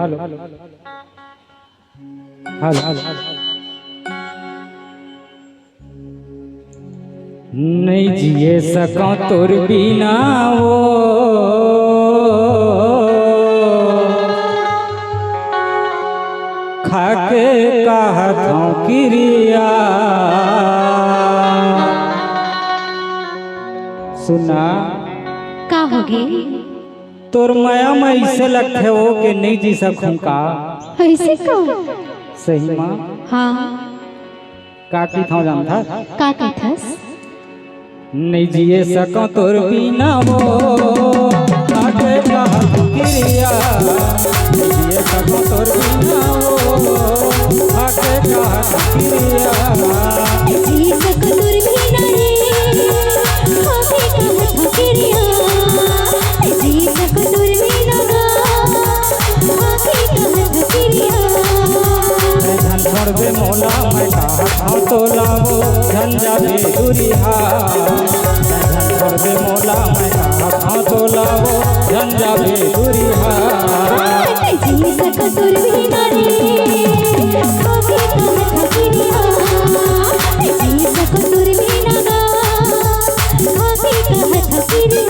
hello नहीं जिए सका तोर बिना वो खाके कहता क्रिया सुना का हो गे तोर माया में ऐसे लगते हो कि नहीं जी सकूं का ऐसे को सही माँ हाँ का की था जानता का कहथस नहीं जिए सका तोर बिना वो आगे का क्रिया नहीं जिए सका तोर बिना वो आगे का क्रिया जी सक दूर भी नहीं आगे का ठकिरिया जी सक दूर भी ना आगे का ठकिरिया धन छोड़ दे मोला मैं कहा तो लाओ धन जावे दूरिया धन छोड़ दे मोला मैं कहा तो लाओ धन जावे दूरिया जी सक दूर भी नहीं आगे का ठकिरिया जी सक दूर भी ना आगे का ठकिरिया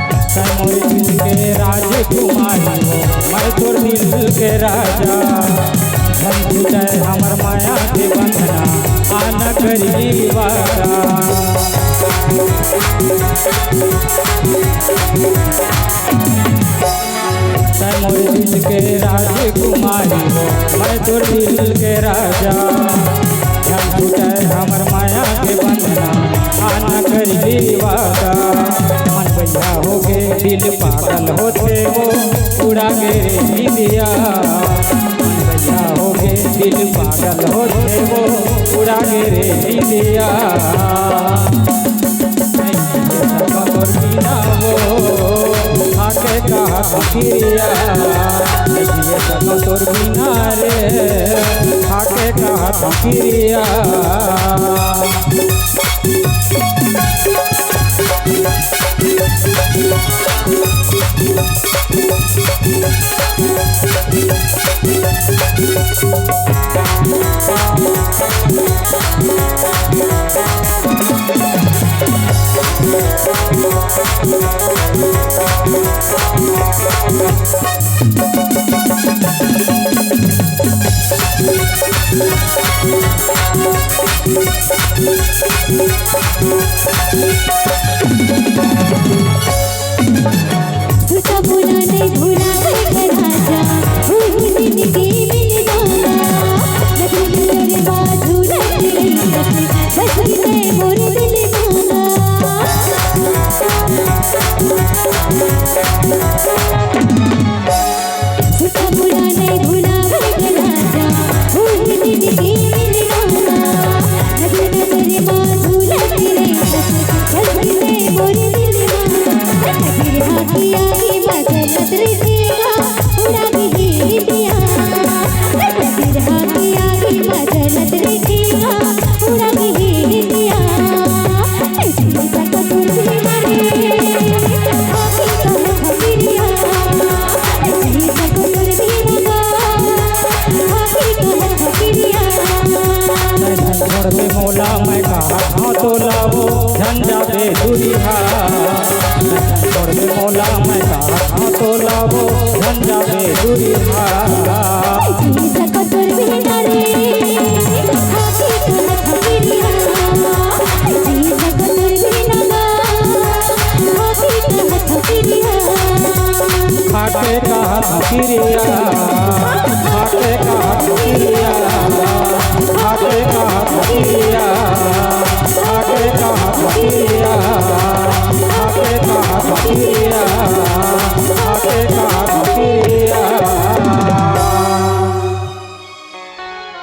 के राजकुमारी हो मैं तोर दिल के राजा धन छूटे हमर माया के बंधना आना करी वारा मोर दिल के राजकुमारी हो मैं तोर दिल के राजा धन छूटे हमर माया के बंधना आना करी वारा मन भैया हो गे दिल पागल होते वो उड़ा गे रे दिया मन भैया हो गे दिल पागल होते वो उड़ा गे रे दिया तोर बिना वो आके कहा क्रिया नहीं तोर बिना रे आके कहा क्रिया तुझा भूला नहीं भूला है राजा भूल जिंदगी मिल जाना लगन तेरे बाजू रखी बस में मोर दिल तुझा भूला नहीं भूला है राजा भूल जिंदगी मिल जाना लगन तेरे बाजू रखी बस में मोर दिल किया की मदद रिठेगा उड़ा भी दिया किया की मदद रिठेगा उड़ा भी दिया ऐसी सक दूर भी नहीं आगे का ठकिरिया ऐसी सक दूर भी नहीं आगे का ठकिरिया छोड़ दे मोला मैं कहा तो लाओ धन जावे दूरिया छोड़ दे मोला मैं कहा तो लाओ धन जावे दूरिया जी सक दूर भी नहीं आगे का ठकिरिया जी सक दूर भी नहीं आगे का ठकिरिया खाके कहा क्रिया खाके कहा क्रिया खाके कहा क्रिया खाके कहा अकेले